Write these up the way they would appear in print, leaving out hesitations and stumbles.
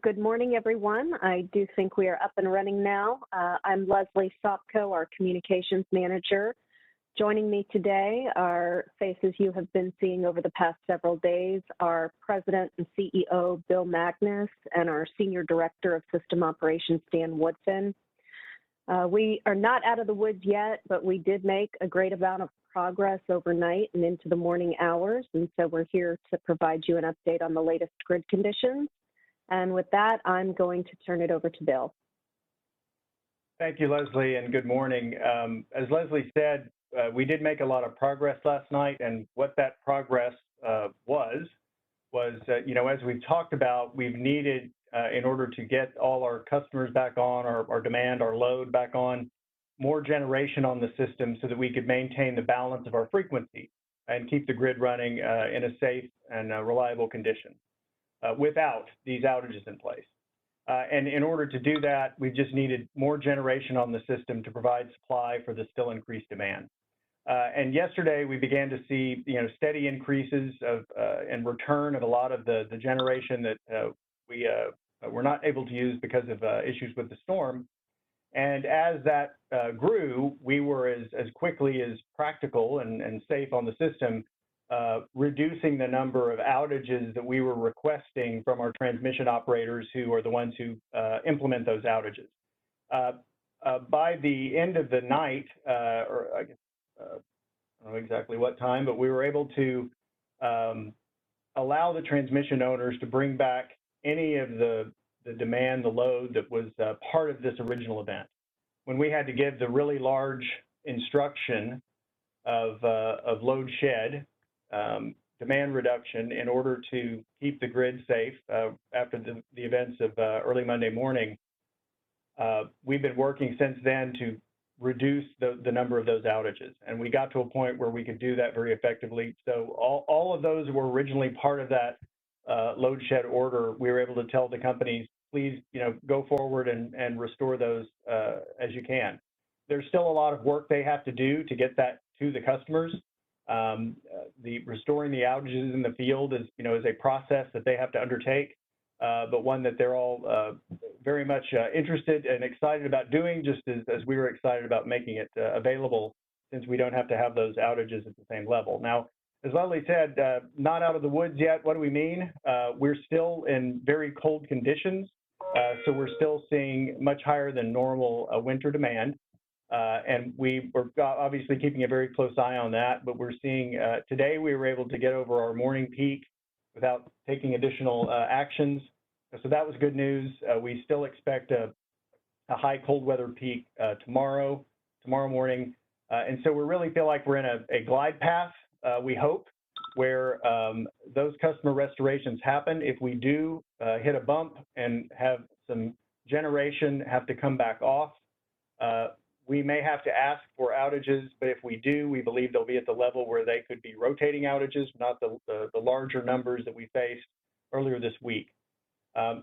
Good morning, everyone. I do think we are up and running now. I'm Leslie Sopko, our communications manager. Joining me today are faces you have been seeing over the past several days, our President and CEO, Bill Magness, and our Senior Director of System Operations, Dan Woodfin. We are not out of the woods yet, but we did make a great amount of progress overnight and into the morning hours, and so we're here to provide you an update on the latest grid conditions. And with that, I'm going to turn it over to Bill. Thank you, Leslie, and good morning. As Leslie said, we did make a lot of progress last night, and what that progress was, as we've talked about, we've needed, in order to get all our customers back on, our demand, our load back on, more generation on the system so that we could maintain the balance of our frequency and keep the grid running in a safe and reliable condition without these outages in place. And in order to do that, we just needed more generation on the system to provide supply for the still increased demand. And yesterday, we began to see steady increases of and return of a lot of the generation that we were not able to use because of issues with the storm. And as that grew, we were as quickly as practical and safe on the system, reducing the number of outages that we were requesting from our transmission operators, who are the ones who implement those outages. By the end of the night, or I guess, I don't know exactly what time, but we were able to allow the transmission owners to bring back any of the demand, the load that was part of this original event. When we had to give the really large instruction of load shed, demand reduction, in order to keep the grid safe after the events of early Monday morning, we've been working since then to reduce the number of those outages. And we got to a point where we could do that very effectively. So all of those were originally part of that load shed order. We were able to tell the companies, please, go forward and restore those as you can. There's still a lot of work they have to do to get that to the customers. Restoring the outages in the field is a process that they have to undertake, but one that they're all very much interested and excited about doing, just as we were excited about making it available, since we don't have to have those outages at the same level. Now, as Leslie said, not out of the woods yet. What do we mean? We're still in very cold conditions, so we're still seeing much higher than normal winter demand. And we were obviously keeping a very close eye on that, but we're seeing today we were able to get over our morning peak without taking additional actions. So that was good news. We still expect a high cold weather peak tomorrow morning. And so we really feel like we're in a glide path, we hope, where those customer restorations happen. If we do hit a bump and have some generation have to come back off, we may have to ask for outages, but if we do, we believe they'll be at the level where they could be rotating outages, not the larger numbers that we faced earlier this week.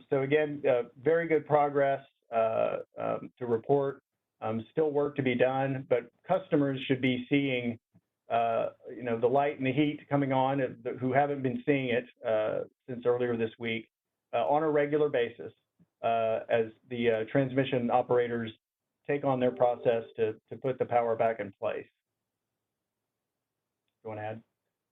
So again, very good progress to report. Still work to be done, but customers should be seeing the light and the heat coming on, who haven't been seeing it since earlier this week, on a regular basis, as the transmission operators take on their process to put the power back in place. You want to add?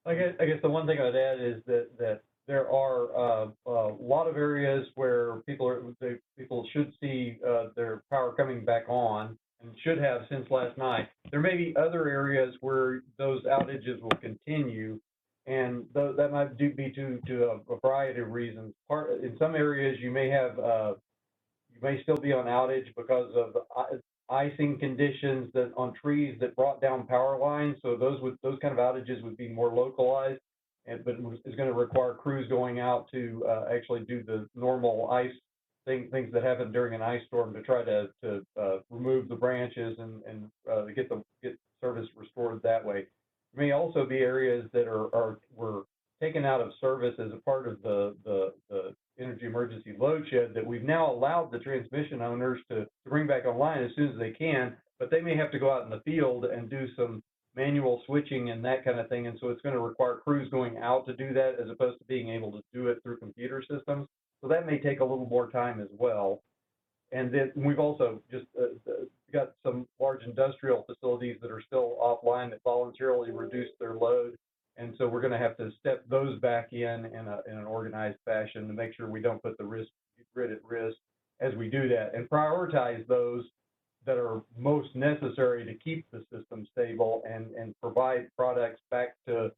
I guess the one thing I'd add is that there are a lot of areas where people should see their power coming back on, and should have since last night. There may be other areas where those outages will continue, and that might be due to a variety of reasons. In some areas, you may still be on outage because of icing conditions on trees that brought down power lines. So those kind of outages would be more localized, but is going to require crews going out to actually do the normal ice things that happen during an ice storm, to try to remove the branches and get service restored that way. There may also be areas that were taken out of service as a part of the energy emergency load shed that we've now allowed the transmission owners to bring back online as soon as they can, but they may have to go out in the field and do some manual switching and that kind of thing. And so it's going to require crews going out to do that, as opposed to being able to do it through computer systems. So that may take a little more time as well. And then we've also just got some large industrial facilities that are still offline that voluntarily reduced their load. And so we're going to have to step those back in an organized fashion to make sure we don't put the grid at risk as we do that, and prioritize those that are most necessary to keep the system stable and provide products back to,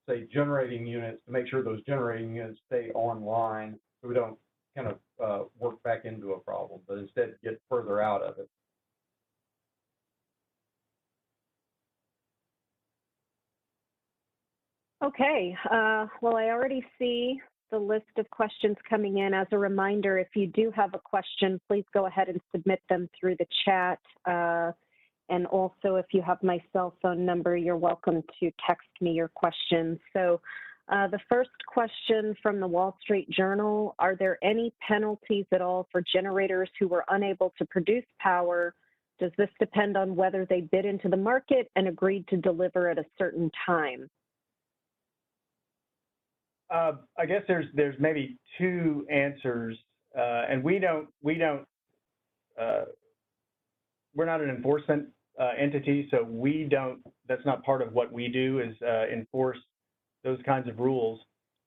say, generating units to make sure those generating units stay online so we don't kind of work back into a problem, but instead get further out of it. Okay, well, I already see the list of questions coming in. As a reminder, if you do have a question, please go ahead and submit them through the chat. And also, if you have my cell phone number, you're welcome to text me your questions. So the first question from the Wall Street Journal: are there any penalties at all for generators who were unable to produce power? Does this depend on whether they bid into the market and agreed to deliver at a certain time? I guess there's maybe two answers, and we're not an enforcement entity, so that's not part of what we do, is enforce those kinds of rules.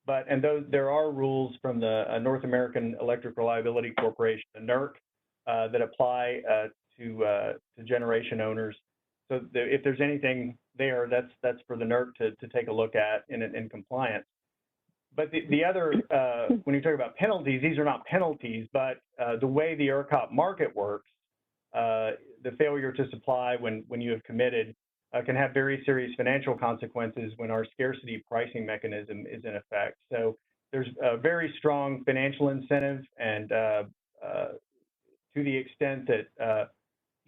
But there are rules from the North American Electric Reliability Corporation, the NERC, that apply to generation owners. So if there's anything there, that's for the NERC to take a look at in compliance. But the other, when you talk about penalties, these are not penalties, but the way the ERCOP market works, the failure to supply when you have committed can have very serious financial consequences when our scarcity pricing mechanism is in effect. So there's a very strong financial incentive, and to the extent that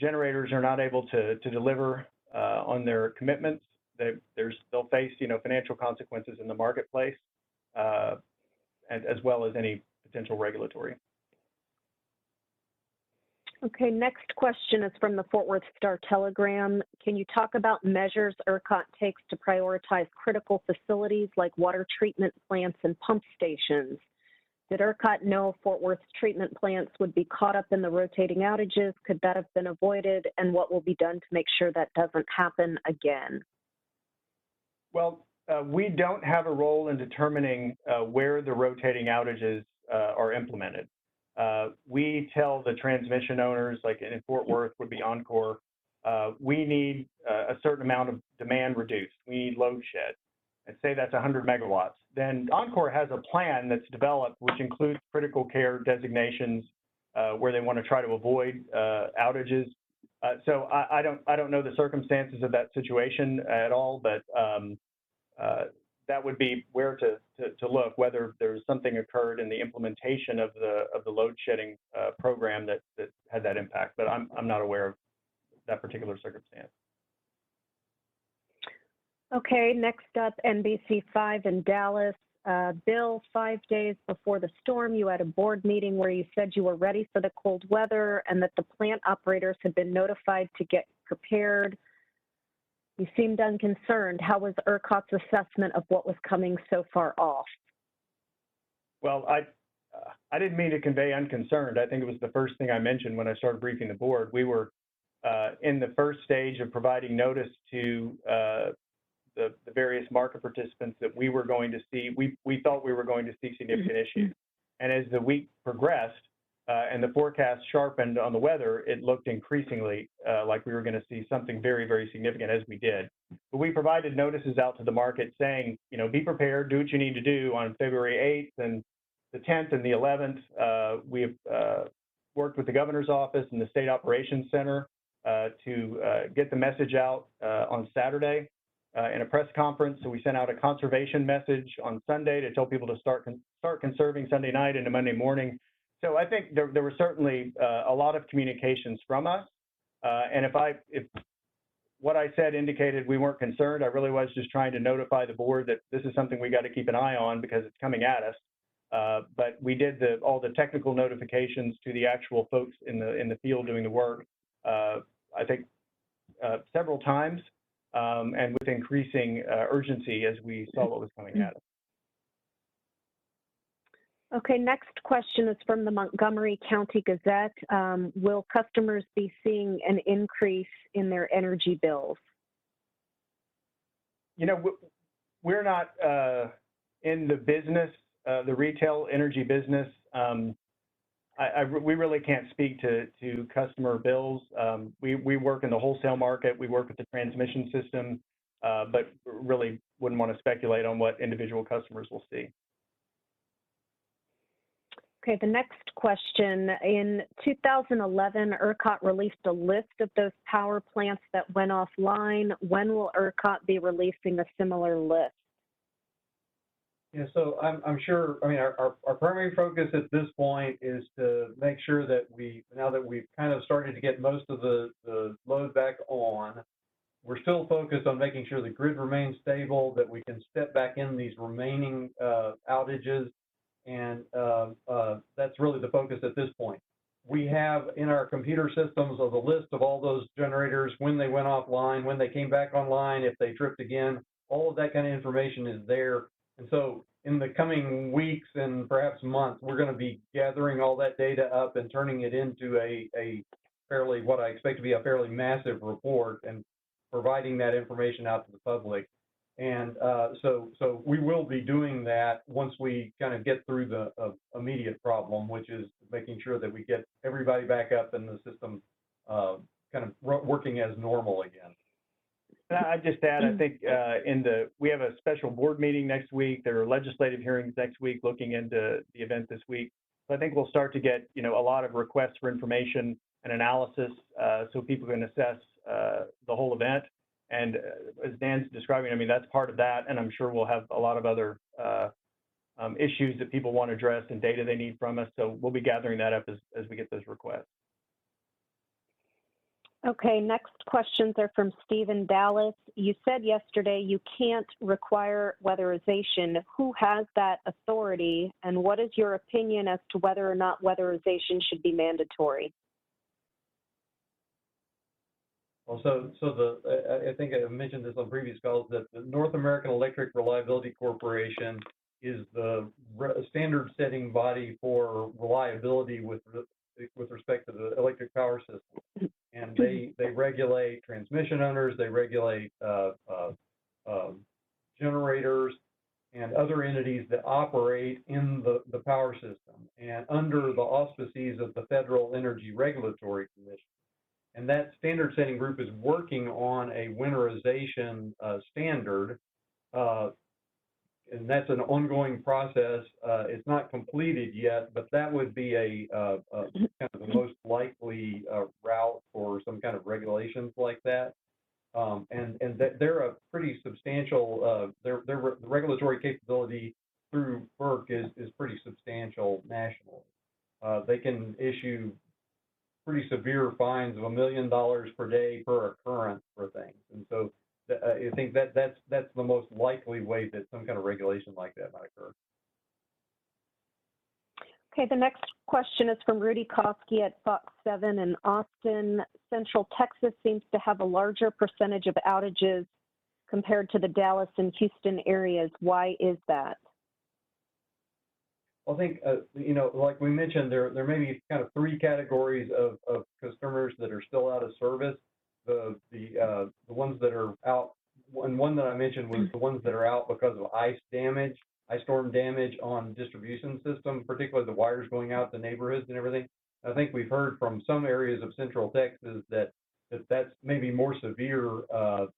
generators are not able to deliver on their commitments, they'll face financial consequences in the marketplace, and as well as any potential regulatory. Okay, next question is from the Fort Worth Star-Telegram. Can you talk about measures ERCOT takes to prioritize critical facilities like water treatment plants and pump stations? Did ERCOT know Fort Worth's treatment plants would be caught up in the rotating outages? Could that have been avoided? And what will be done to make sure that doesn't happen again? Well, we don't have a role in determining where the rotating outages are implemented. We tell the transmission owners, like in Fort Worth would be Encore, we need a certain amount of demand reduced. We need load shed. And say that's 100 megawatts. Then Encore has a plan that's developed, which includes critical care designations where they want to try to avoid outages. So I don't know the circumstances of that situation at all, but that would be where to look, whether there's something occurred in the implementation of the load shedding program that had that impact. But I'm not aware of that particular circumstance. Okay, next up, NBC5 in Dallas. Bill, 5 days before the storm, you had a board meeting where you said you were ready for the cold weather and that the plant operators had been notified to get prepared. You seemed unconcerned. How was ERCOT's assessment of what was coming so far off? Well, I didn't mean to convey unconcerned. I think it was the first thing I mentioned when I started briefing the board. We were in the first stage of providing notice to the various market participants that we were going to see, we thought we were going to see significant issues. And as the week progressed and the forecast sharpened on the weather, it looked increasingly like we were going to see something very, very significant, as we did. But we provided notices out to the market saying, be prepared, do what you need to do on February 8th and the 10th and the 11th. We have worked with the governor's office and the State Operations Center to get the message out on Saturday in a press conference. So we sent out a conservation message on Sunday to tell people to start conserving Sunday night into Monday morning. So I think there were certainly a lot of communications from us. And if what I said indicated we weren't concerned, I really was just trying to notify the board that this is something we got to keep an eye on because it's coming at us. But we did all the technical notifications to the actual folks in the field doing the work, I think several times, and with increasing urgency as we saw what was coming at us. Okay, next question is from the Montgomery County Gazette. Will customers be seeing an increase in their energy bills? You know, we're not in the business, the retail energy business. We really can't speak to customer bills. We work in the wholesale market. We work with the transmission system, but really wouldn't want to speculate on what individual customers will see. Okay, the next question. In 2011, ERCOT released a list of those power plants that went offline. When will ERCOT be releasing a similar list? Yeah, so I'm sure, I mean, our primary focus at this point is to make sure that now that we've kind of started to get most of the load back on, we're still focused on making sure the grid remains stable, that we can step back in these remaining outages. And that's really the focus at this point. We have in our computer systems a list of all those generators, when they went offline, when they came back online, if they tripped again, all of that kind of information is there. And so in the coming weeks and perhaps months, we're going to be gathering all that data up and turning it into a fairly, what I expect to be a fairly massive report, and providing that information out to the public. And so we will be doing that once we kind of get through the immediate problem, which is making sure that we get everybody back up in the system kind of working as normal again. I'd just add, I think we have a special board meeting next week. There are legislative hearings next week looking into the event this week. So I think we'll start to get, you know, a lot of requests for information and analysis so people can assess the whole event. And as Dan's describing, I mean, that's part of that. And I'm sure we'll have a lot of other issues that people want to address and data they need from us. So we'll be gathering that up as we get those requests. Okay, next questions are from Steve in Dallas. You said yesterday you can't require weatherization. Who has that authority, and what is your opinion as to whether or not weatherization should be mandatory? Well, I think I mentioned this on previous calls, that the North American Electric Reliability Corporation is the standard setting body for reliability with respect to the electric power system. And they regulate transmission owners, they regulate generators and other entities that operate in the power system, and under the auspices of the Federal Energy Regulatory Commission. And that standard setting group is working on a winterization standard, and that's an ongoing process. It's not completed yet, but that would be a kind of the most likely route for some kind of regulations like that. And they're a pretty substantial, their regulatory capability through FERC is pretty substantial nationally. They can issue pretty severe fines of $1 million per day per occurrence for things. And so I think that's the most likely way that some kind of regulation like that might occur. Okay, the next question is from Rudy Koski at Fox 7 in Austin. Central Texas seems to have a larger percentage of outages compared to the Dallas and Houston areas. Why is that? I think, you know, like we mentioned, there may be kind of three categories of customers that are still out of service. The ones that are out, and one that I mentioned was the ones that are out because of ice storm damage on distribution system, particularly the wires going out to neighborhoods and everything. I think we've heard from some areas of Central Texas that's maybe more severe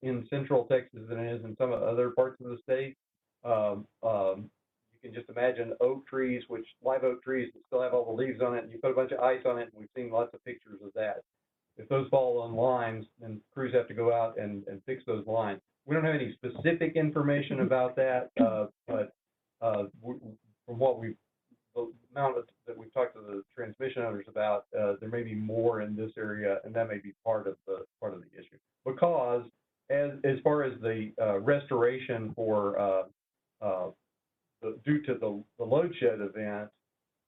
in Central Texas than it is in some other parts of the state. You can just imagine oak trees, live oak trees that still have all the leaves on it, and you put a bunch of ice on it, and we've seen lots of pictures of that. If those fall on lines, then crews have to go out and fix those lines. We don't have any specific information about that, but from what the amount that we've talked to the transmission owners about, there may be more in this area, and that may be part of the issue. Because as far as the restoration for due to the load shed event,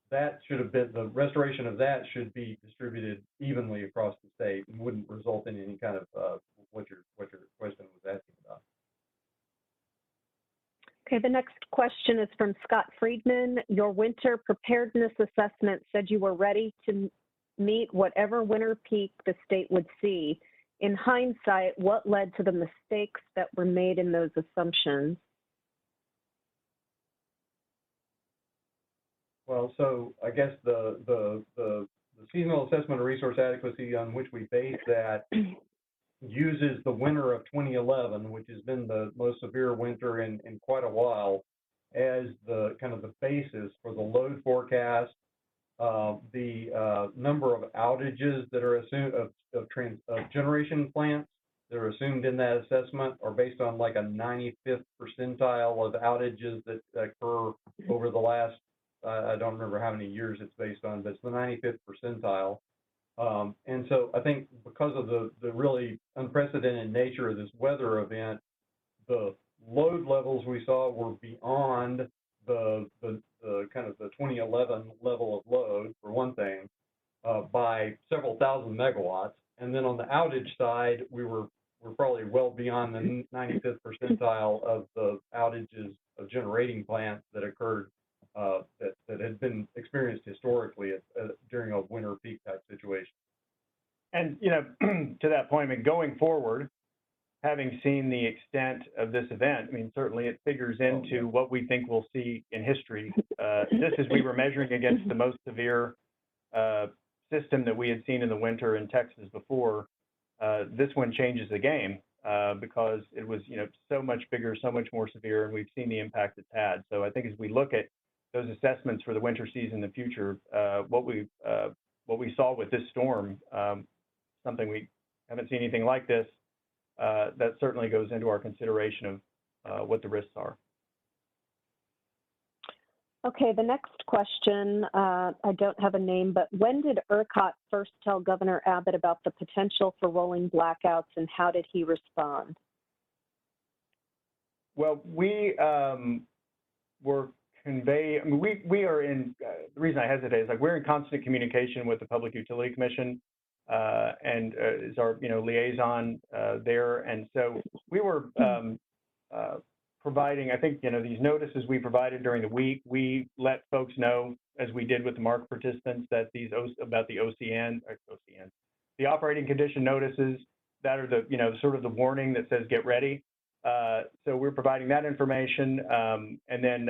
that should have been, the restoration of that should be distributed evenly across the state and wouldn't result in any kind of what your question was asking about. Okay, the next question is from Scott Friedman. Your winter preparedness assessment said you were ready to meet whatever winter peak the state would see. In hindsight, what led to the mistakes that were made in those assumptions? Well, so I guess the seasonal assessment of resource adequacy on which we base that uses the winter of 2011, which has been the most severe winter in quite a while, as the kind of the basis for the load forecast. The number of outages that are assumed of generation plants that are assumed in that assessment are based on like a 95th percentile of outages that occur over the last, I don't remember how many years it's based on, but it's the 95th percentile. And so I think because of the really unprecedented nature of this weather event, the load levels we saw were beyond the kind of the 2011 level of load, for one thing, by several thousand megawatts. And then on the outage side, we're probably well beyond the 95th percentile of the outages of generating plants that occurred that had been experienced historically during a winter peak type situation. And, you know, to that point, I mean, going forward, having seen the extent of this event, I mean, certainly it figures into what we think we'll see in history. Just as we were measuring against the most severe system that we had seen in the winter in Texas before, this one changes the game because it was, you know, so much bigger, so much more severe, and we've seen the impact it's had. So I think as we look at those assessments for the winter season in the future, what we saw with this storm, something we haven't seen anything like this, that certainly goes into our consideration of what the risks are. Okay, the next question, I don't have a name, but when did ERCOT first tell Governor Abbott about the potential for rolling blackouts, and how did he respond? Well, we were conveying, I mean, we are in, the reason I hesitate is like we're in constant communication with the Public Utility Commission and is our, you know, liaison there. And so we were providing, I think, you know, these notices we provided during the week, we let folks know, as we did with the market participants, that these about the the operating condition notices that are the, you know, sort of the warning that says get ready. So we're providing that information. And then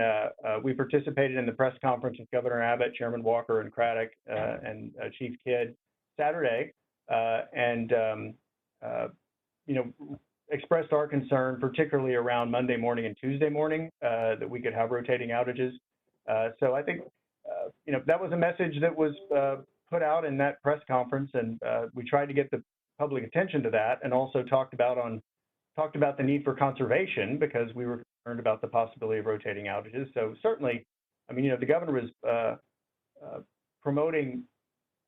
we participated in the press conference with Governor Abbott, Chairman Walker and Craddock, and Chief Kidd Saturday, and, you know, expressed our concern, particularly around Monday morning and Tuesday morning, that we could have rotating outages. So I think, you know, that was a message that was put out in that press conference, and we tried to get the public attention to that, and also talked about the need for conservation because we were concerned about the possibility of rotating outages. So certainly, I mean, you know, the governor was promoting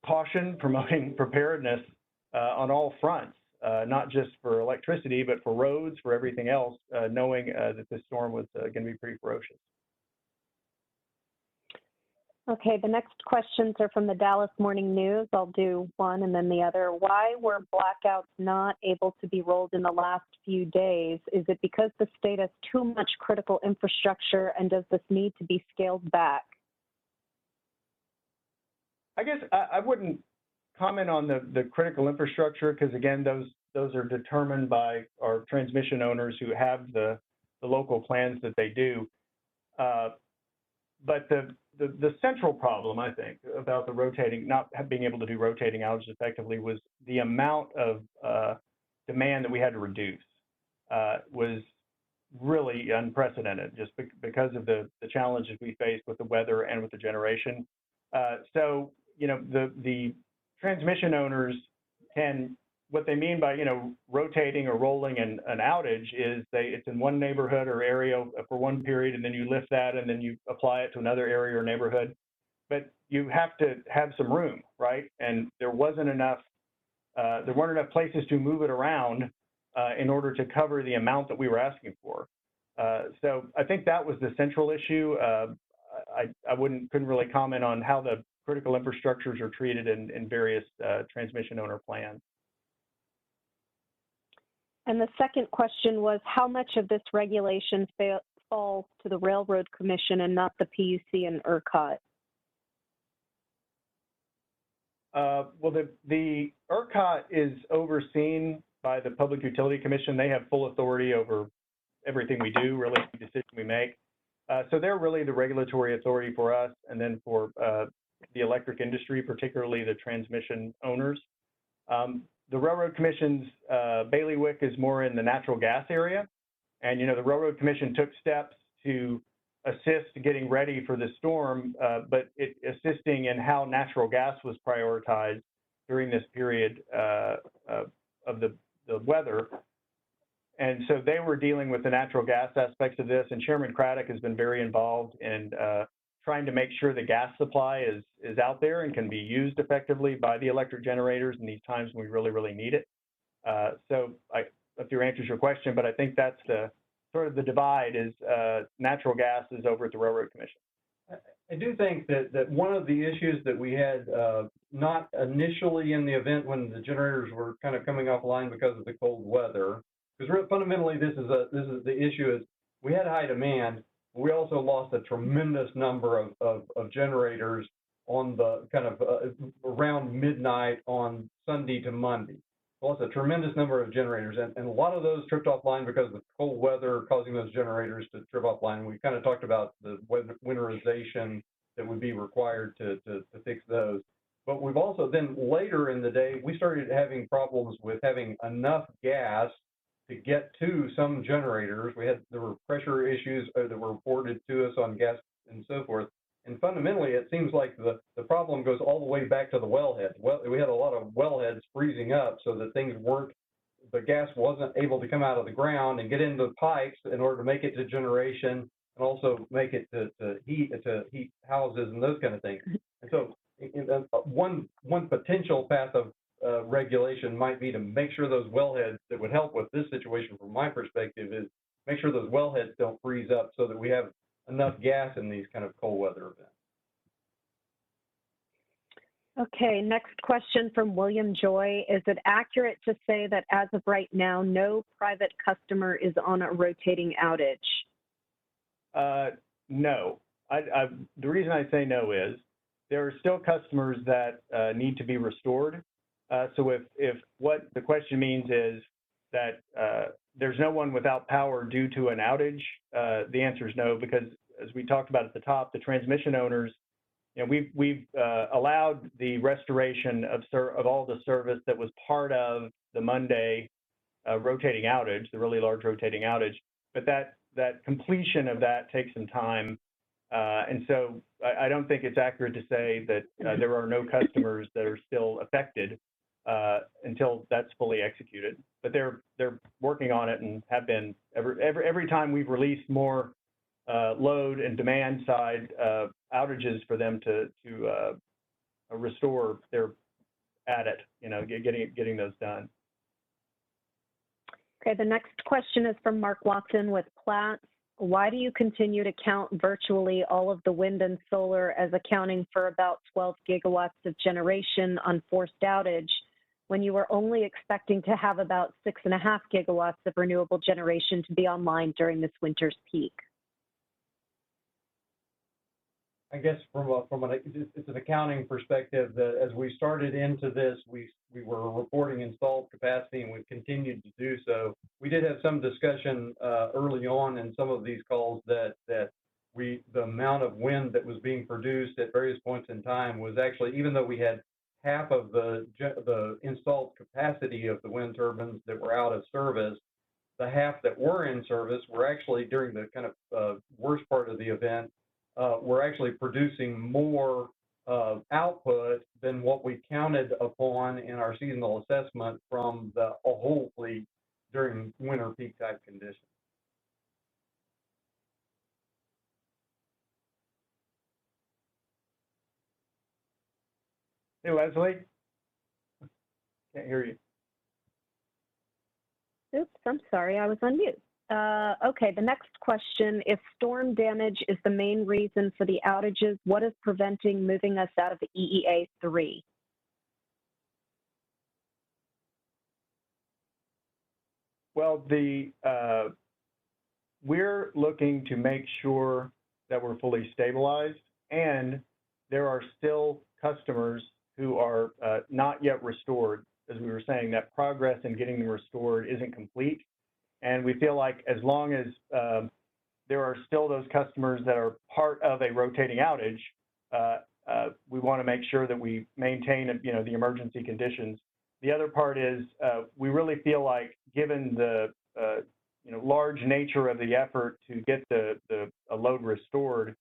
caution, promoting preparedness on all fronts. Not just for electricity, but for roads, for everything else, knowing that this storm was going to be pretty ferocious. Okay, the next questions are from the Dallas Morning News. I'll do one and then the other. Why were blackouts not able to be rolled in the last few days? Is it because the state has too much critical infrastructure, and does this need to be scaled back? I guess I wouldn't comment on the critical infrastructure because, again, those are determined by our transmission owners who have the local plans that they do. But the central problem, I think, about the rotating, not being able to do rotating outages effectively was the amount of demand that we had to reduce was really unprecedented just because of the challenges we faced with the weather and with the generation. So, you know, the transmission owners can, what they mean by, you know, rotating or rolling an outage is it's in one neighborhood or area for one period, and then you lift that and then you apply it to another area or neighborhood. But you have to have some room, right? And there weren't enough places to move it around in order to cover the amount that we were asking for. So I think that was the central issue. I couldn't really comment on how the critical infrastructures are treated in various transmission owner plans. And the second question was, how much of this regulation falls to the Railroad Commission and not the PUC and ERCOT? Well, the ERCOT is overseen by the Public Utility Commission. They have full authority over everything we do, really, any decision we make. So they're really the regulatory authority for us, and then for the electric industry, particularly the transmission owners. The Railroad Commission's bailiwick is more in the natural gas area. And, the Railroad Commission took steps to assist getting ready for the storm, but assisting in how natural gas was prioritized during this period of the weather. And so they were dealing with the natural gas aspects of this, and Chairman Craddock has been very involved in trying to make sure the gas supply is out there and can be used effectively by the electric generators in these times when we really, really need it. So if your answers your question, but I think that's the sort of the divide is natural gas is over at the Railroad Commission. I do think that one of the issues that we had, not initially in the event when the generators were kind of coming offline because of the cold weather, because fundamentally this is the issue is we had high demand. We also lost a tremendous number of generators on the kind of around midnight on Sunday to Monday. Lost a tremendous number of generators, and a lot of those tripped offline because of the cold weather causing those generators to trip offline. We kind of talked about the winterization that would be required to fix those. But we've also then later in the day, we started having problems with having enough gas to get to some generators. There were pressure issues that were reported to us on gas and so forth. And fundamentally, it seems like the problem goes all the way back to the wellhead. Well, we had a lot of wellheads freezing up so that the gas wasn't able to come out of the ground and get into the pipes in order to make it to generation and also make it to heat houses and those kind of things. And so one potential path of regulation might be to make sure those wellheads that would help with this situation from my perspective is make sure those wellheads don't freeze up so that we have enough gas in these kind of cold weather events. Okay, next question from William Joy. Is it accurate to say that as of right now, no private customer is on a rotating outage? No. The reason I say no is there are still customers that need to be restored. So if what the question means is that there's no one without power due to an outage, the answer is no, because as we talked about at the top, the transmission owners, we've allowed the restoration of all the service that was part of the Monday rotating outage, the really large rotating outage, but that completion of that takes some time. And so I don't think it's accurate to say that there are no customers that are still affected until that's fully executed. But they're working on it and have been every time we've released more load and demand side outages for them to restore, they're at it, getting those done. Okay, the next question is from Mark Watson with Platts. Why do you continue to count virtually all of the wind and solar as accounting for about 12 gigawatts of generation on forced outage when you were only expecting to have about 6.5 gigawatts of renewable generation to be online during this winter's peak? I guess it's an accounting perspective that as we started into this, we were reporting installed capacity and we've continued to do so. We did have some discussion early on in some of these calls that the amount of wind that was being produced at various points in time was actually, even though we had half of the installed capacity of the wind turbines that were out of service, the half that were in service were actually during the kind of worst part of the event, we're actually producing more output than what we counted upon in our seasonal assessment from the whole fleet during winter peak type conditions. Hey, Leslie. Can't hear you. Oops, I'm sorry, I was on mute. Okay, the next question, if storm damage is the main reason for the outages, what is preventing moving us out of the EEA 3? Well, we're looking to make sure that we're fully stabilized, and there are still customers who are not yet restored. As we were saying, that progress in getting them restored isn't complete. And we feel like as long as there are still those customers that are part of a rotating outage, we want to make sure that we maintain, the emergency conditions. The other part is we really feel like, given the large nature of the effort to get a load restored,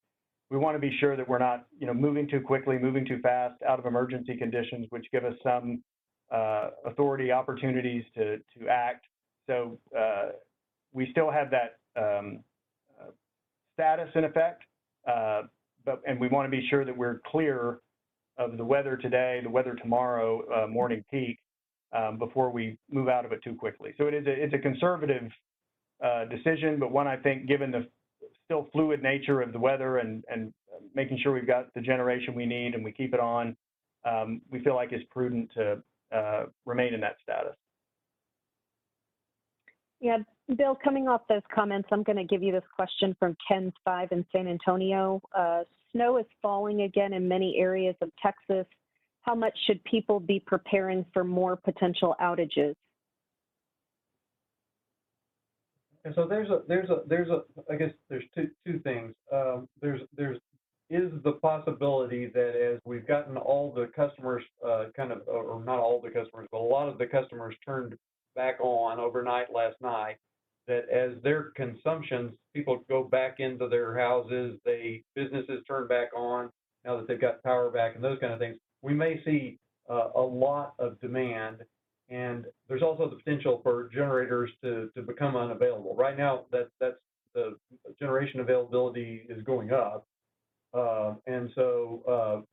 we want to be sure that we're not moving too quickly, moving too fast out of emergency conditions, which give us some authority opportunities to act. So we still have that status in effect, and we want to be sure that we're clear of the weather today, the weather tomorrow, morning peak, before we move out of it too quickly. So it's a conservative decision, but one I think, given the still fluid nature of the weather and making sure we've got the generation we need and we keep it on, we feel like it's prudent to remain in that status. Yeah, Bill, coming off those comments, I'm going to give you this question from Ken's 5 in San Antonio. Snow is falling again in many areas of Texas. How much should people be preparing for more potential outages? And so I guess there's two things. There is the possibility that as we've gotten all the customers or not all the customers, but a lot of the customers turned back on overnight last night, that as their consumptions, people go back into their houses, businesses turn back on now that they've got power back and those kind of things, we may see a lot of demand. And there's also the potential for generators to become unavailable. Right now, that's the generation availability is going up. And so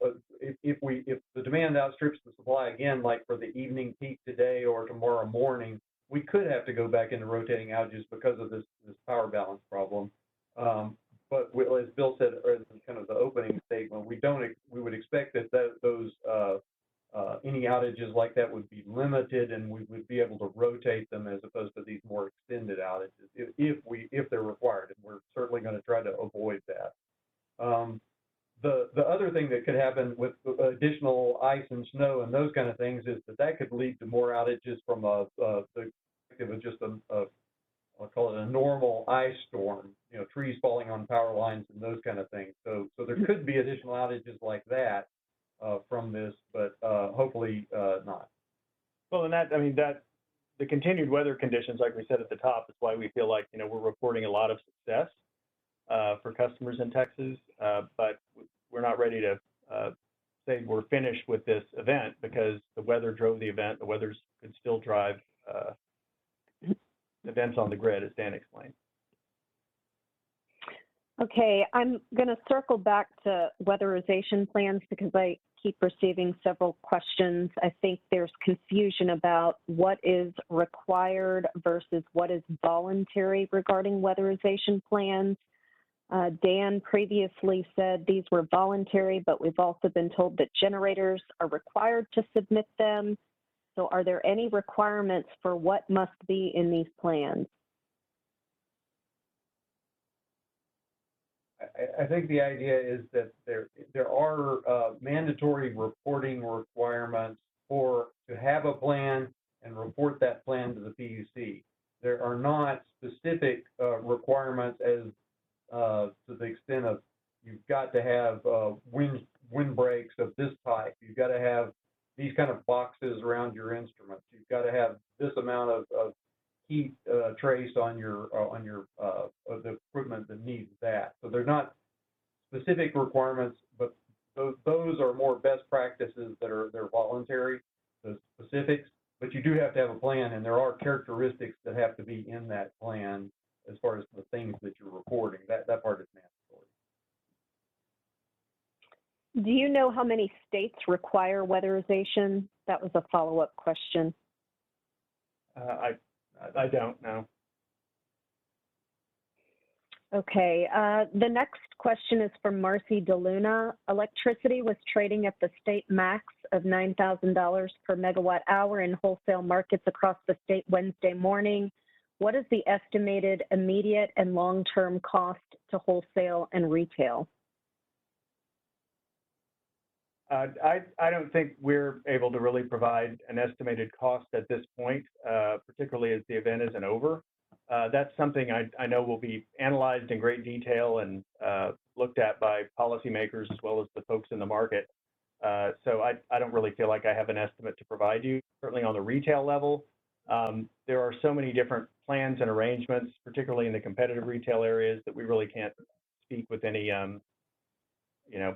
if the demand outstrips the supply again, like for the evening peak today or tomorrow morning, we could have to go back into rotating outages because of this power balance problem. But as Bill said, or kind of the opening statement, we would expect that those any outages like that would be limited, and we would be able to rotate them as opposed to these more extended outages if they're required, and we're certainly going to try to avoid that. The other thing that could happen with additional ice and snow and those kind of things is that could lead to more outages from the perspective of just I'll call it a normal ice storm, trees falling on power lines and those kind of things. So there could be additional outages like that from this, but hopefully not. Well, and the continued weather conditions, like we said at the top, is why we feel like we're reporting a lot of success for customers in Texas, but we're not ready to say we're finished with this event because the weather drove the event. The weather could still drive events on the grid, as Dan explained. Okay, I'm going to circle back to weatherization plans because I keep receiving several questions. I think there's confusion about what is required versus what is voluntary regarding weatherization plans. Dan previously said these were voluntary, but we've also been told that generators are required to submit them. So are there any requirements for what must be in these plans? I think the idea is that there are mandatory reporting requirements to have a plan and report that plan to the PUC. There are not specific requirements as to the extent of you've got to have wind breaks of this type. You've got to have these kind of boxes around your instruments. You've got to have this amount of heat trace on the equipment that needs that. So they're not specific requirements, but those are more best practices they're voluntary, the specifics. But you do have to have a plan, and there are characteristics that have to be in that plan as far as the things that you're reporting. That part is mandatory. Do you know how many states require weatherization? That was a follow-up question. I don't know. Okay, the next question is from Marcy DeLuna. Electricity was trading at the state max of $9,000 per megawatt hour in wholesale markets across the state Wednesday morning. What is the estimated immediate and long-term cost to wholesale and retail? I don't think we're able to really provide an estimated cost at this point, particularly as the event isn't over. That's something I know will be analyzed in great detail and looked at by policymakers as well as the folks in the market. So I don't really feel like I have an estimate to provide you. Certainly on the retail level, there are so many different plans and arrangements, particularly in the competitive retail areas, that we really can't speak with any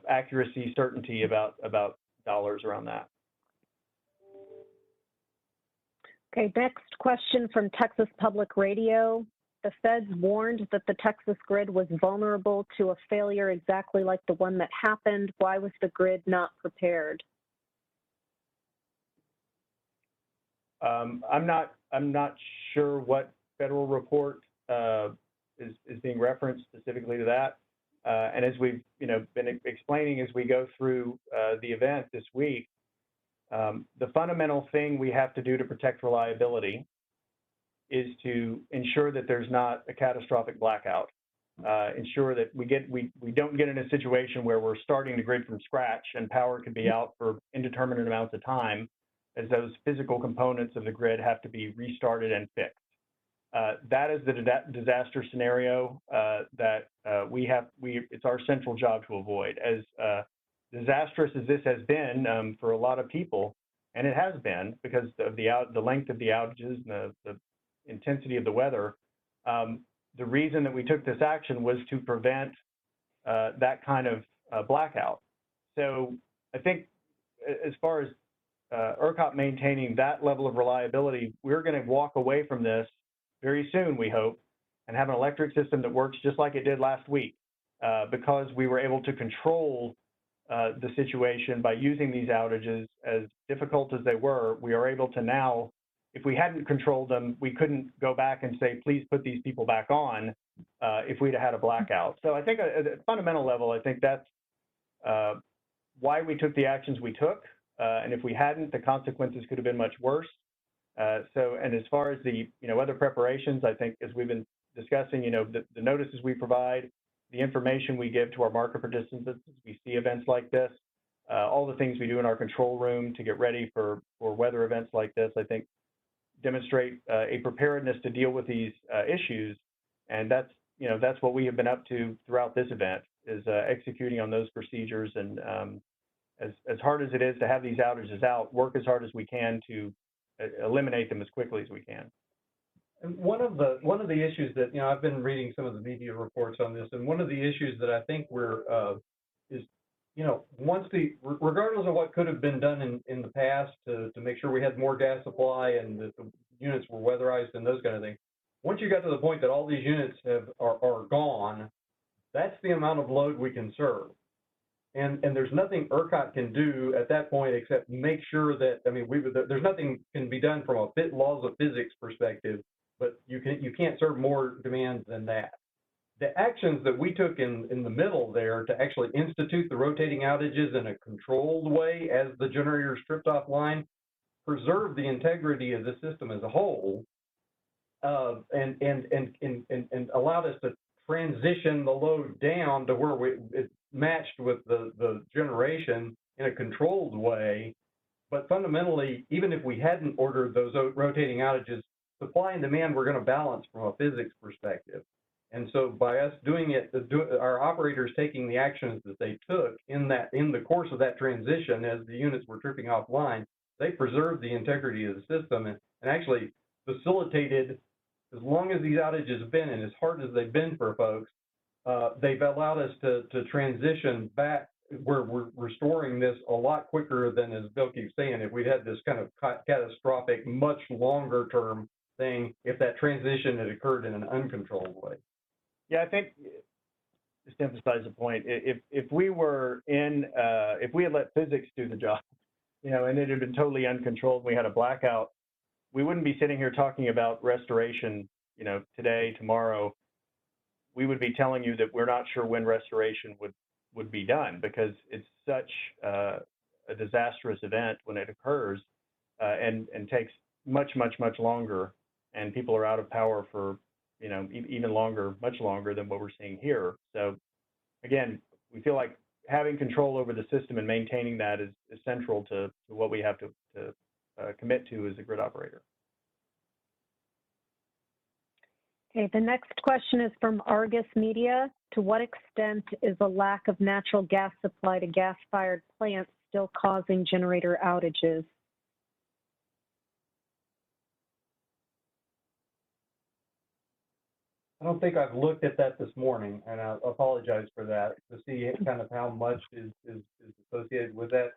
accuracy, certainty about dollars around that. Okay, next question from Texas Public Radio. The feds warned that the Texas grid was vulnerable to a failure exactly like the one that happened. Why was the grid not prepared? I'm not sure what federal report is being referenced specifically to that. And as we've been explaining as we go through the event this week, the fundamental thing we have to do to protect reliability is to ensure that there's not a catastrophic blackout. Ensure that we don't get in a situation where we're starting the grid from scratch and power could be out for indeterminate amounts of time, as those physical components of the grid have to be restarted and fixed. That is the disaster scenario that it's our central job to avoid. As disastrous as this has been for a lot of people, and it has been because of the length of the outages and the intensity of the weather, the reason that we took this action was to prevent that kind of blackout. So I think as far as ERCOP maintaining that level of reliability, we're going to walk away from this very soon, we hope, and have an electric system that works just like it did last week, because we were able to control the situation by using these outages. As difficult as they were, we are able to now, if we hadn't controlled them, we couldn't go back and say, please put these people back on if we'd have had a blackout. So I think at a fundamental level, I think that's why we took the actions we took. And if we hadn't, the consequences could have been much worse. And as far as the other preparations, I think as we've been discussing, the notices we provide, the information we give to our market participants as we see events like this, all the things we do in our control room to get ready for weather events like this, I think demonstrate a preparedness to deal with these issues. And that's what we have been up to throughout this event, is executing on those procedures. And as hard as it is to have these outages out, work as hard as we can to eliminate them as quickly as we can. And one of the issues that I've been reading some of the media reports on this, and one of the issues that I think is regardless of what could have been done in the past to make sure we had more gas supply and that the units were weatherized and those kind of things, once you got to the point that all these units are gone, that's the amount of load we can serve. And there's nothing ERCOT can do at that point except make sure that, there's nothing can be done from a laws of physics perspective, but you can't serve more demand than that. The actions that we took in the middle there to actually institute the rotating outages in a controlled way as the generators tripped offline, preserve the integrity of the system as a whole, and allowed us to transition the load down to where it matched with the generation in a controlled way. But fundamentally, even if we hadn't ordered those rotating outages, supply and demand were going to balance from a physics perspective. And so by us doing it, our operators taking the actions that they took in the course of that transition as the units were tripping offline, they preserved the integrity of the system and actually facilitated, as long as these outages have been and as hard as they've been for folks, they've allowed us to transition back where we're restoring this a lot quicker than, as Bill keeps saying, if we'd had this kind of catastrophic, much longer term thing, if that transition had occurred in an uncontrolled way. Yeah, I think, just to emphasize the point, if we had let physics do the job, and it had been totally uncontrolled, we had a blackout, we wouldn't be sitting here talking about restoration, today, tomorrow. We would be telling you that we're not sure when restoration would be done, because it's such a disastrous event when it occurs, and takes much, much, much longer and people are out of power for, even longer, much longer than what we're seeing here. So again, we feel like having control over the system and maintaining that is central to what we have to commit to as a grid operator. Okay, the next question is from Argus Media. To what extent is a lack of natural gas supply to gas-fired plants still causing generator outages? I don't think I've looked at that this morning, and I apologize for that, to see kind of how much is associated with that.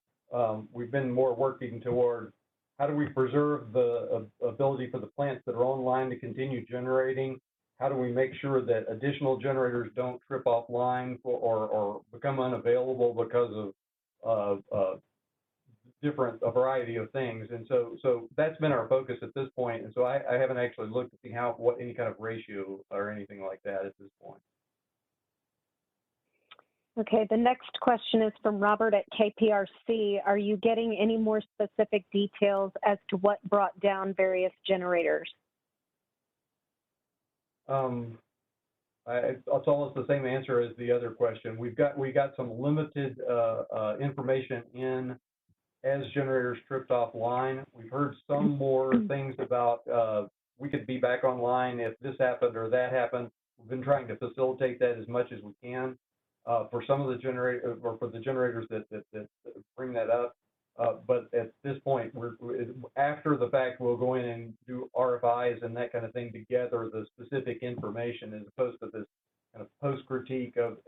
We've been more working toward how do we preserve the ability for the plants that are online to continue generating? How do we make sure that additional generators don't trip offline or become unavailable because of a variety of things? And so that's been our focus at this point. And so I haven't actually looked to see what any kind of ratio or anything like that at this point. Okay, the next question is from Robert at KPRC. Are you getting any more specific details as to what brought down various generators? It's almost the same answer as the other question. We got some limited information in as generators tripped offline. We've heard some more things about we could be back online if this happened or that happened. We've been trying to facilitate that as much as we can for some of the generators or for the generators that bring that up. But at this point, after the fact, we'll go in and do RFIs and that kind of thing to gather the specific information as opposed to this kind of post-critique of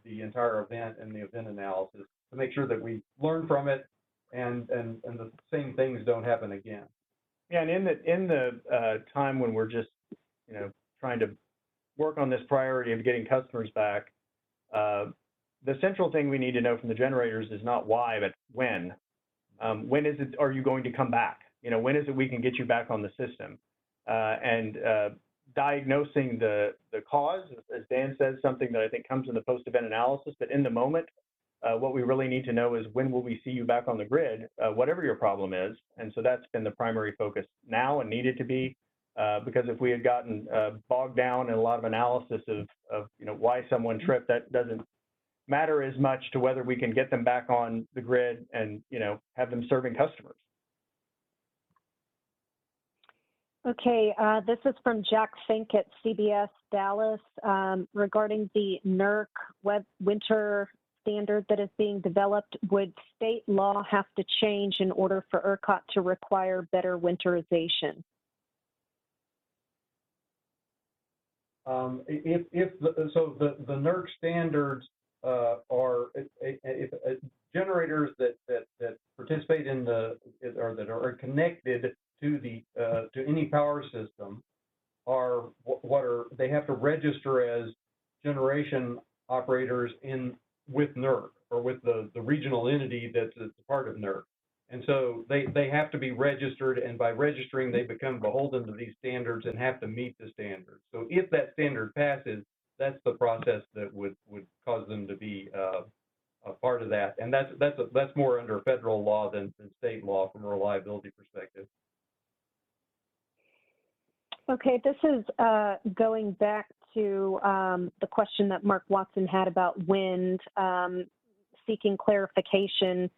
the entire event and the event analysis to make sure that we learn from it and the same things don't happen again. Yeah, and in the time when we're just, trying to work on this priority of getting customers back, the central thing we need to know from the generators is not why, but when. When is it, are you going to come back? When is it we can get you back on the system? And diagnosing the cause, as Dan says, something that I think comes in the post-event analysis, but in the moment, what we really need to know is when will we see you back on the grid, whatever your problem is. And so that's been the primary focus now and needed to be, because if we had gotten bogged down in a lot of analysis of why someone tripped, that doesn't matter as much to whether we can get them back on the grid and have them serving customers. Okay, this is from Jack Fink at CBS Dallas regarding the NERC winter standard that is being developed. Would state law have to change in order for ERCOT to require better winterization? The NERC standards are generators that participate in or that are connected to any power system they have to register as generation operators with NERC or with the regional entity that's a part of NERC. And so they have to be registered, and by registering, they become beholden to these standards and have to meet the standards. So if that standard passes, that's the process that would cause them to be a part of that. And that's more under federal law than state law from a reliability perspective. Okay, this is going back to the question that Mark Watson had about wind, seeking clarification.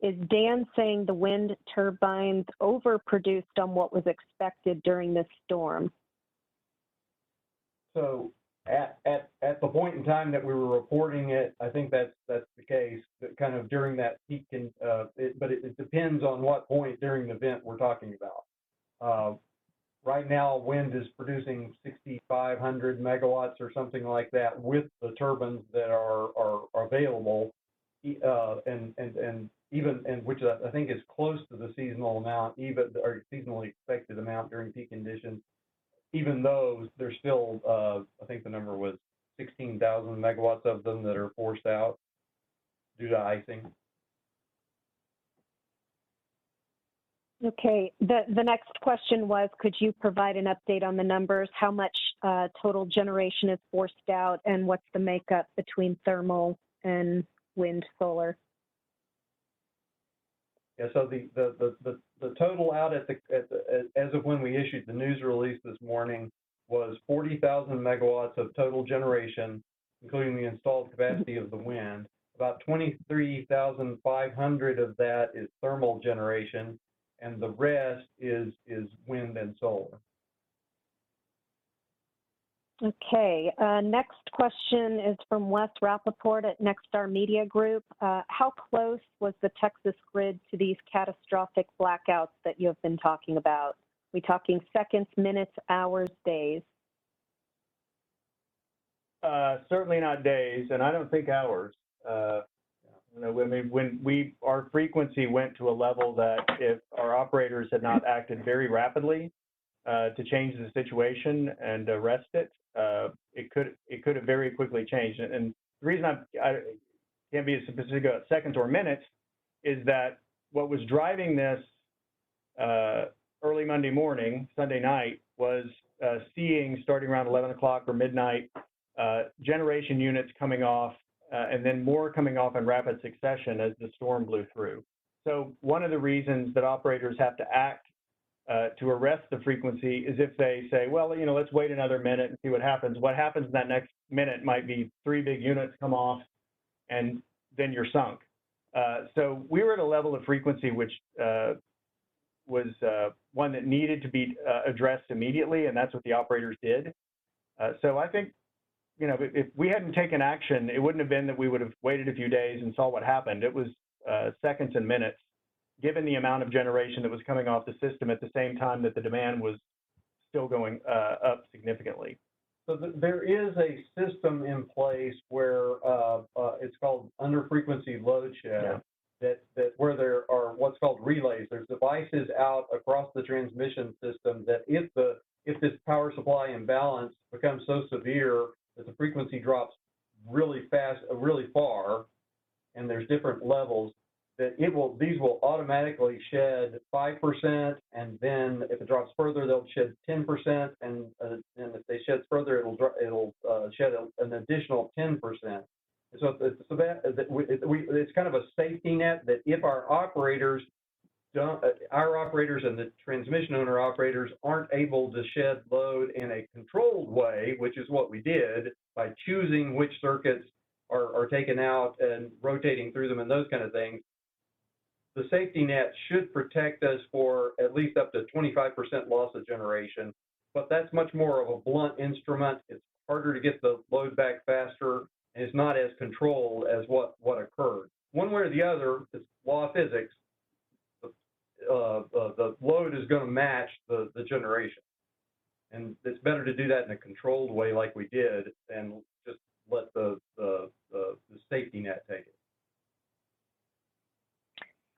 Is Dan saying the wind turbines overproduced on what was expected during this storm? So at the point in time that we were reporting it, I think that's the case. That kind of during that peak, but it depends on what point during the event we're talking about. Right now, wind is producing 6,500 megawatts or something like that with the turbines that are available, and which I think is close to the seasonal amount, or seasonally expected amount during peak conditions. Even though there's still, I think the number was 16,000 megawatts of them that are forced out due to icing. Okay, the next question was, could you provide an update on the numbers? How much total generation is forced out, and what's the makeup between thermal and wind solar? Yeah, so the total out as of when we issued the news release this morning was 40,000 megawatts of total generation, including the installed capacity of the wind. About 23,500 of that is thermal generation, and the rest is wind and solar. Okay, next question is from Wes Rappaport at Nexstar Media Group. How close was the Texas grid to these catastrophic blackouts that you have been talking about? We talking seconds, minutes, hours, days? Certainly not days, and I don't think hours. You know, I mean, when our frequency went to a level that if our operators had not acted very rapidly to change the situation and arrest it, it could have very quickly changed. And the reason I can't be as specific about seconds or minutes is that what was driving this early Monday morning, Sunday night, was seeing, starting around 11 o'clock or midnight, generation units coming off, and then more coming off in rapid succession as the storm blew through. So one of the reasons that operators have to act to arrest the frequency is if they say, well, you know, let's wait another minute and see what happens. What happens in that next minute might be 3 big units come off, and then you're sunk. So we were at a level of frequency which was one that needed to be addressed immediately, and that's what the operators did. So I think, you know, if we hadn't taken action, it wouldn't have been that we would have waited a few days and saw what happened. It was seconds and minutes, given the amount of generation that was coming off the system at the same time that the demand was still going up significantly. So there is a system in place where it's called under frequency load shed, that where there are what's called relays. There's devices out across the transmission system that if this power supply imbalance becomes so severe that the frequency drops really fast, really far, and there's different levels, that these will automatically shed 5%, and then if it drops further, they'll shed 10%, and if they shed further, it'll shed an additional 10%. So it's kind of a safety net that if our operators and the transmission owner operators aren't able to shed load in a controlled way, which is what we did by choosing which circuits are taken out and rotating through them and those kind of things, the safety net should protect us for at least up to 25% loss of generation, but that's much more of a blunt instrument. It's harder to get the load back faster, and it's not as controlled as what occurred. One way or the other, it's law of physics. The load is going to match the generation, and it's better to do that in a controlled way like we did than just let the safety net take it.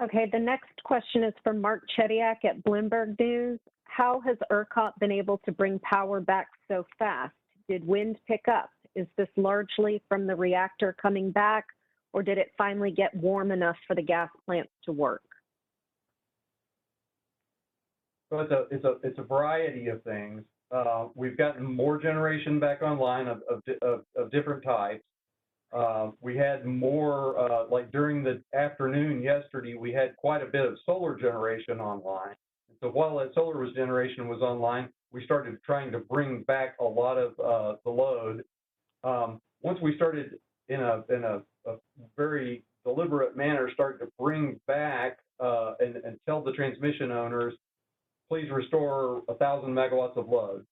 Okay, the next question is from Mark Chediak at Bloomberg News. How has ERCOP been able to bring power back so fast? Did wind pick up? Is this largely from the reactor coming back, or did it finally get warm enough for the gas plants to work? So it's a variety of things. We've gotten more generation back online of different types. We had more, like during the afternoon yesterday, we had quite a bit of solar generation online. And so while that solar generation was online, we started trying to bring back a lot of the load. Once we started in a very deliberate manner, started to bring back and tell the transmission owners, please restore 1,000 megawatts of load.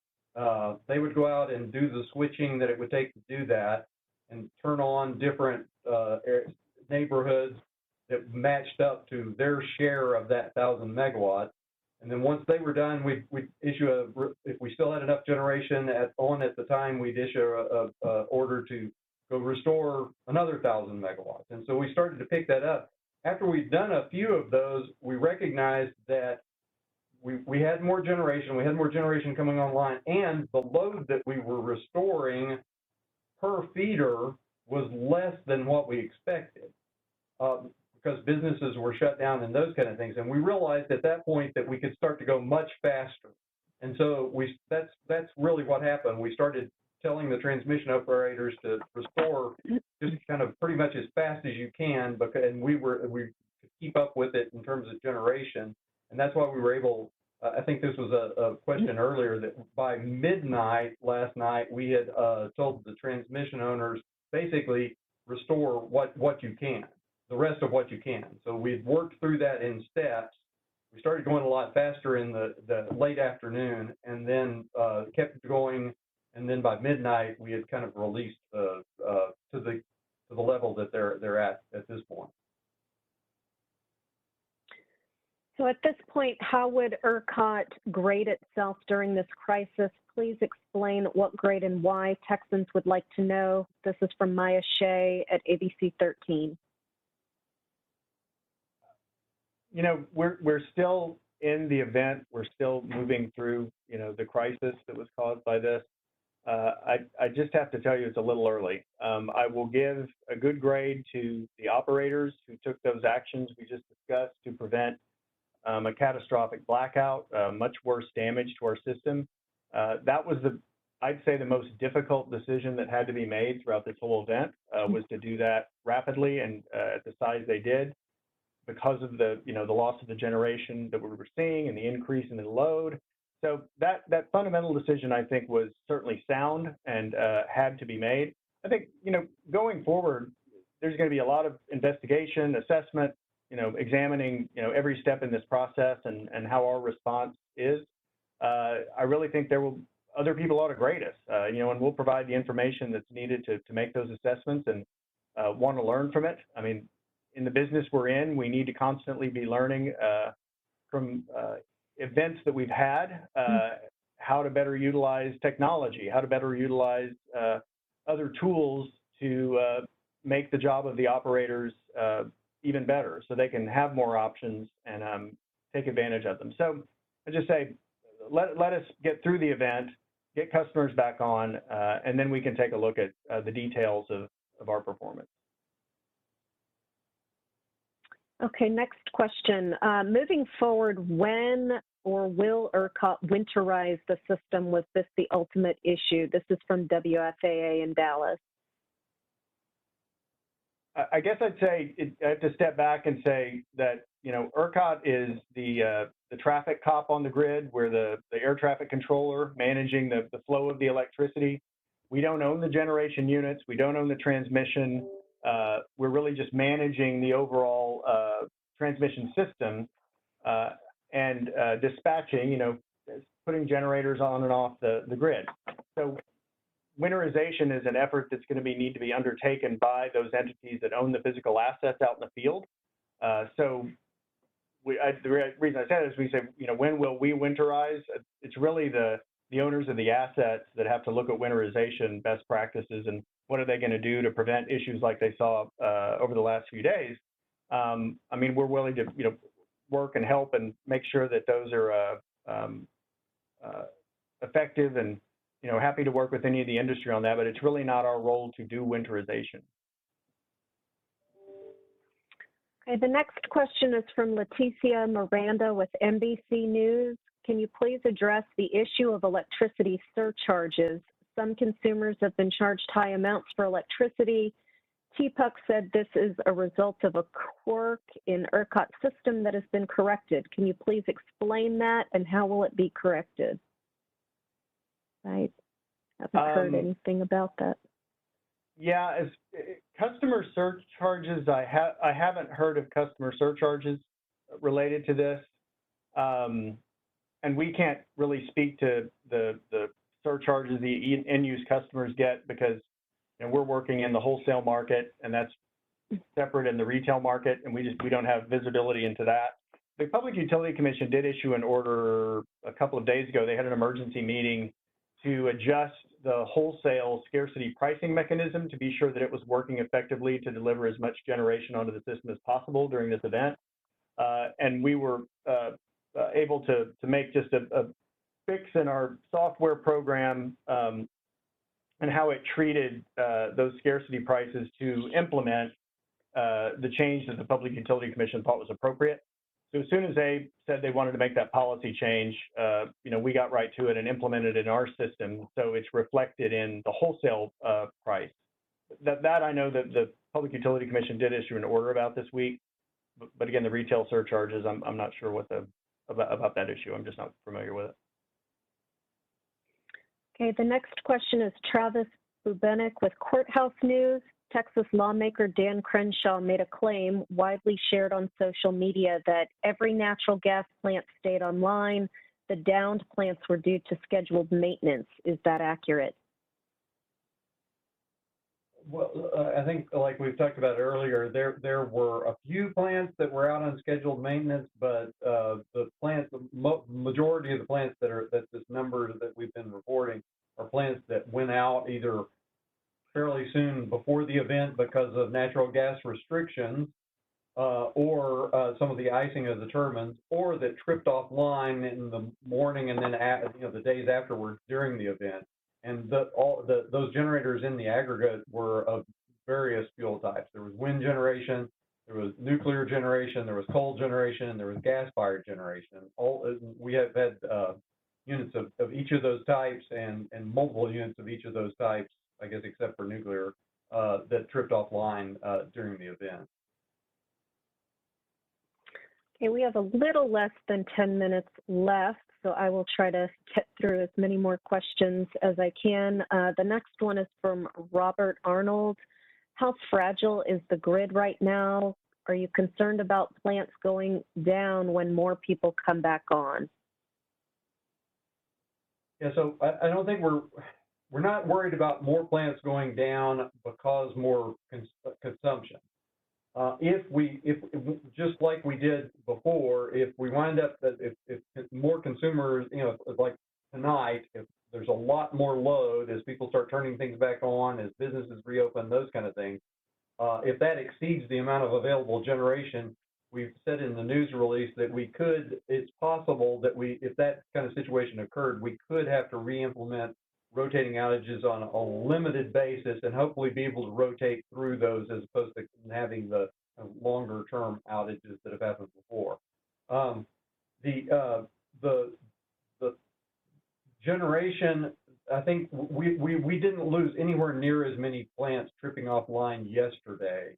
They would go out and do the switching that it would take to do that, and turn on different neighborhoods that matched up to their share of that 1,000 megawatts. And then once they were done, we'd issue if we still had enough generation at the time, we'd issue a order to go restore another 1,000 megawatts. And so we started to pick that up. After we'd done a few of those, we recognized that we had more generation coming online, and the load that we were restoring per feeder was less than what we expected because businesses were shut down and those kind of things. And we realized at that point that we could start to go much faster. And so that's really what happened. We started telling the transmission operators to restore just kind of pretty much as fast as you can, and we could keep up with it in terms of generation. And that's why we were able, I think this was a question earlier, that by midnight last night, we had told the transmission owners, basically restore what you can, the rest of what you can. So we'd worked through that in steps. We started going a lot faster in the late afternoon, and then kept going. And then by midnight, we had kind of released to the level that they're at this point. So at this point, how would ERCOT grade itself during this crisis? Please explain what grade and why. Texans would like to know. This is from Maya Shea at ABC 13. You know, we're still in the event. We're still moving through, you know, the crisis that was caused by this. I just have to tell you it's a little early. I will give a good grade to the operators who took those actions we just discussed to prevent a catastrophic blackout, much worse damage to our system. That was I'd say the most difficult decision that had to be made throughout this whole event, was to do that rapidly and at the size they did, because of the loss of the generation that we were seeing and the increase in the load. So that fundamental decision, I think, was certainly sound and had to be made. I think, you know, going forward, there's going to be a lot of investigation, assessment, you know, examining, you know, every step in this process and how our response is. I really think other people ought to grade us, you know, and we'll provide the information that's needed to make those assessments and want to learn from it. I mean, in the business we're in, we need to constantly be learning from events that we've had, how to better utilize technology, how to better utilize other tools to make the job of the operators even better, so they can have more options and take advantage of them. So I just say, let us get through the event, get customers back on, and then we can take a look at the details of our performance. Okay, next question. Moving forward, when or will ERCOT winterize the system? Was this the ultimate issue? This is from WFAA in Dallas. I guess I'd say I have to step back and say that, you know, ERCOT is the traffic cop on the grid. We're the air traffic controller managing the flow of the electricity. We don't own the generation units. We don't own the transmission. We're really just managing the overall transmission system and dispatching, you know, putting generators on and off the grid. So winterization is an effort that's going to need to be undertaken by those entities that own the physical assets out in the field. So the reason I said it is we say, you know, when will we winterize? It's really the owners of the assets that have to look at winterization best practices and what are they going to do to prevent issues like they saw over the last few days. I mean, we're willing to, you know, work and help and make sure that those are effective, and, you know, happy to work with any of the industry on that, but it's really not our role to do winterization. Okay, the next question is from Leticia Miranda with NBC News. Can you please address the issue of electricity surcharges? Some consumers have been charged high amounts for electricity. TPUC said this is a result of a quirk in ERCOT system that has been corrected. Can you please explain that, and how will it be corrected? I haven't heard anything about that. Yeah, as customer surcharges, I haven't heard of customer surcharges related to this, and we can't really speak to the surcharges the end-use customers get, because, you know, we're working in the wholesale market, and that's separate in the retail market, and we don't have visibility into that. The Public Utility Commission did issue an order a couple of days ago. They had an emergency meeting to adjust the wholesale scarcity pricing mechanism to be sure that it was working effectively to deliver as much generation onto the system as possible during this event. And we were able to make just a fix in our software program and how it treated those scarcity prices to implement the change that the Public Utility Commission thought was appropriate. So as soon as they said they wanted to make that policy change, you know, we got right to it and implemented it in our system, so it's reflected in the wholesale price. That I know that the Public Utility Commission did issue an order about this week, but again, the retail surcharges, I'm not sure what about that issue. I'm just not familiar with it. Okay, the next question is Travis Bubenik with Courthouse News. Texas lawmaker Dan Crenshaw made a claim widely shared on social media that every natural gas plant stayed online. The downed plants were due to scheduled maintenance. Is that accurate? Well, I think, like we've talked about earlier, there were a few plants that were out on scheduled maintenance, but the plants, the majority of the plants that this number that we've been reporting are plants that went out either fairly soon before the event because of natural gas restrictions, or some of the icing of the turbines, or that tripped offline in the morning and then the days afterwards during the event. And those generators in the aggregate were of various fuel types. There was wind generation, there was nuclear generation, there was coal generation, there was gas-fired generation. We have had units of each of those types and multiple units of each of those types, I guess, except for nuclear, that tripped offline during the event. Okay, we have a little less than 10 minutes left, so I will try to get through as many more questions as I can. The next one is from Robert Arnold. How fragile is the grid right now? Are you concerned about plants going down when more people come back on? Yeah, so I don't think we're not worried about more plants going down because more consumption. If just like we did before, if we wind up that if more consumers, like tonight, if there's a lot more load as people start turning things back on, as businesses reopen, those kind of things, if that exceeds the amount of available generation, we've said in the news release that it's possible that if that kind of situation occurred, we could have to re-implement rotating outages on a limited basis and hopefully be able to rotate through those as opposed to having the longer term outages that have happened before. The generation, I think we didn't lose anywhere near as many plants tripping offline yesterday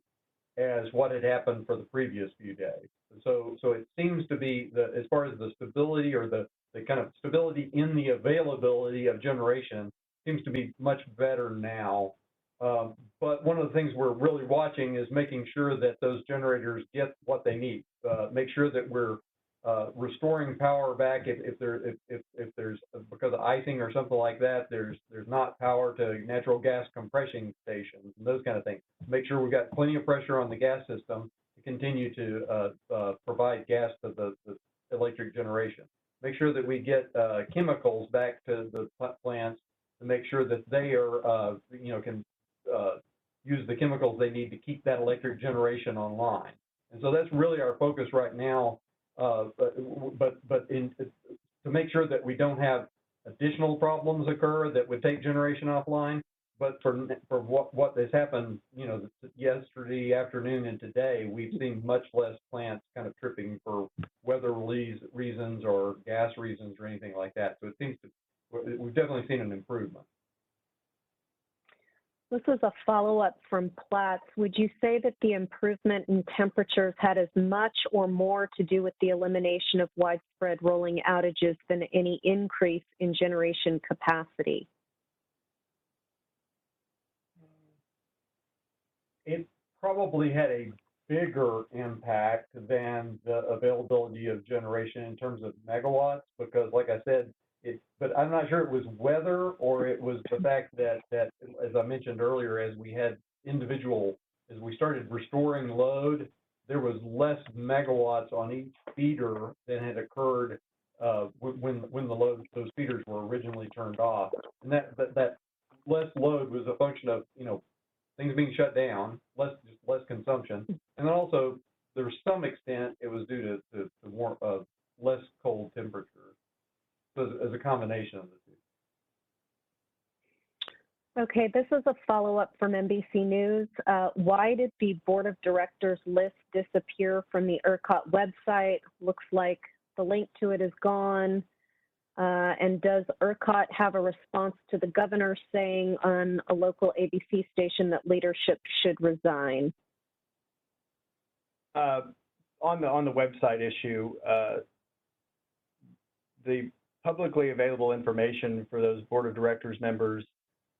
as what had happened for the previous few days. So it seems to be, as far as the stability or the kind of stability in the availability of generation seems to be much better now. But one of the things we're really watching is making sure that those generators get what they need. Make sure that we're restoring power back if there's, because of icing or something like that, there's not power to natural gas compression stations and those kind of things. Make sure we've got plenty of pressure on the gas system to continue to provide gas to the electric generation. Make sure that we get chemicals back to the plants to make sure that they are, can use the chemicals they need to keep that electric generation online. And so that's really our focus right now. To make sure that we don't have additional problems occur that would take generation offline, but for what has happened, yesterday afternoon and today, we've seen much less plants kind of tripping for weather reasons or gas reasons or anything like that. So it seems we've definitely seen an improvement. This is a follow-up from Platts. Would you say that the improvement in temperatures had as much or more to do with the elimination of widespread rolling outages than any increase in generation capacity? It probably had a bigger impact than the availability of generation in terms of megawatts, because like I said, but I'm not sure it was weather or it was the fact that as I mentioned earlier, as we started restoring load, there was less megawatts on each feeder than had occurred when those feeders were originally turned off. And that less load was a function of, things being shut down, less consumption. And then also, there was some extent it was due to more less cold temperatures. So as a combination of the two. Okay, this is a follow-up from NBC News. Why did the Board of Directors list disappear from the ERCOT website? Looks like the link to it is gone. And does ERCOT have a response to the governor saying on a local ABC station that leadership should resign? on the website issue, the publicly available information for those board of directors members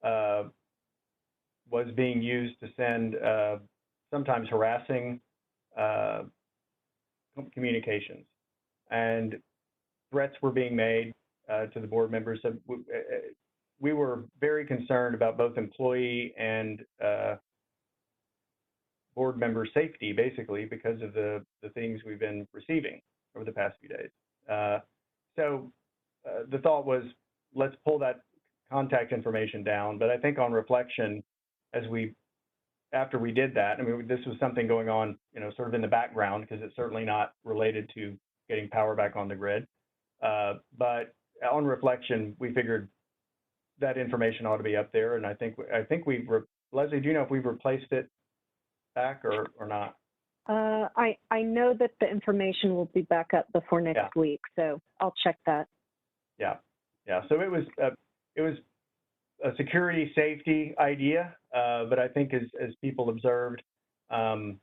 was being used to send sometimes harassing communications, and threats were being made to the board members. So we were very concerned about both employee and board member safety, basically, because of the things we've been receiving over the past few days. So the thought was, let's pull that contact information down. But I think on reflection, after we did that, I mean, this was something going on, sort of in the background, because it's certainly not related to getting power back on the grid. But on reflection, we figured that information ought to be up there. And I think we've, Leslie, do you know if we've replaced it back or not? I know that the information will be back up before next week, so I'll check that. Yeah. So it was a security safety idea, but I think as people observed, it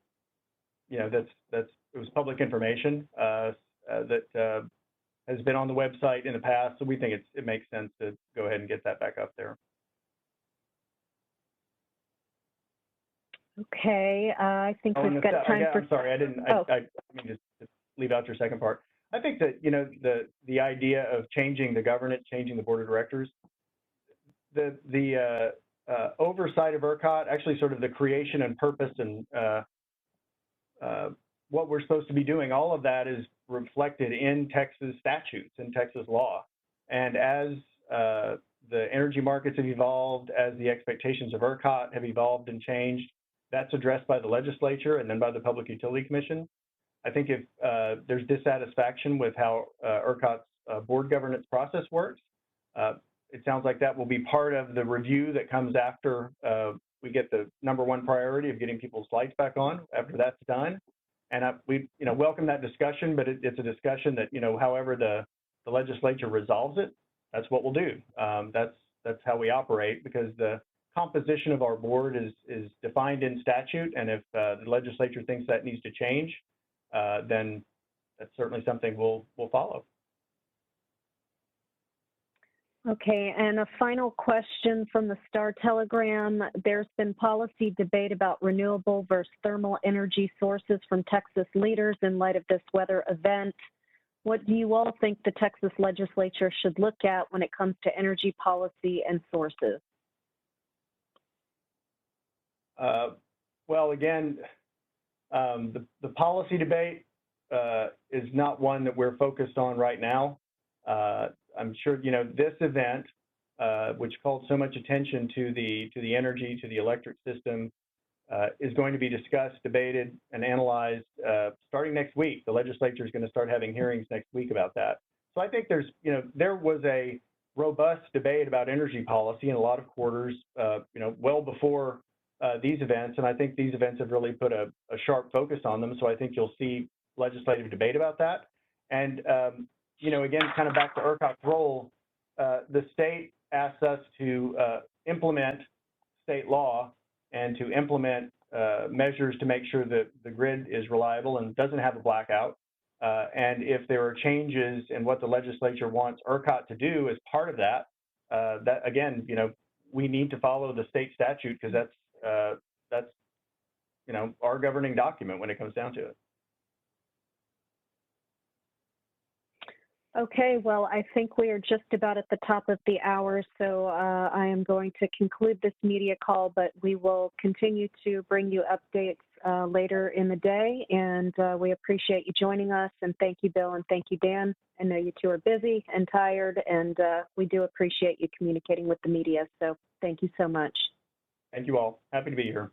was public information that has been on the website in the past. So we think it makes sense to go ahead and get that back up there. Okay, I think we've got time for. I'm sorry, I didn't just leave out your second part. I think that the idea of changing the governance, changing the board of directors, the oversight of ERCOT, actually sort of the creation and purpose and what we're supposed to be doing, all of that is reflected in Texas statutes and Texas law. And as the energy markets have evolved, as the expectations of ERCOT have evolved and changed, that's addressed by the legislature and then by the Public Utility Commission. I think if there's dissatisfaction with how ERCOT's board governance process works, it sounds like that will be part of the review that comes after we get the #1 priority of getting people's lights back on after that's done. And we welcome that discussion, but it's a discussion that, however the legislature resolves it, that's what we'll do. That's how we operate, because the composition of our board is defined in statute, and if the legislature thinks that needs to change, then that's certainly something we'll follow. Okay, and a final question from the Star Telegram. There's been policy debate about renewable versus thermal energy sources from Texas leaders in light of this weather event. What do you all think the Texas legislature should look at when it comes to energy policy and sources? Well, again, the policy debate is not one that we're focused on right now. I'm sure this event, which called so much attention to the energy, to the electric system, is going to be discussed, debated, and analyzed starting next week. The legislature is going to start having hearings next week about that. So I think there was a robust debate about energy policy in a lot of quarters, well before these events, and I think these events have really put a sharp focus on them. So I think you'll see legislative debate about that. And again, kind of back to ERCOT's role, the state asks us to implement state law and to implement measures to make sure that the grid is reliable and doesn't have a blackout. And if there are changes in what the legislature wants ERCOT to do as part of that, that again, we need to follow the state statute, because that's our governing document when it comes down to it. Okay, well, I think we are just about at the top of the hour, so I am going to conclude this media call, but we will continue to bring you updates later in the day, and we appreciate you joining us, and thank you, Bill, and thank you, Dan. I know you two are busy and tired, and we do appreciate you communicating with the media, so thank you so much. Thank you all. Happy to be here.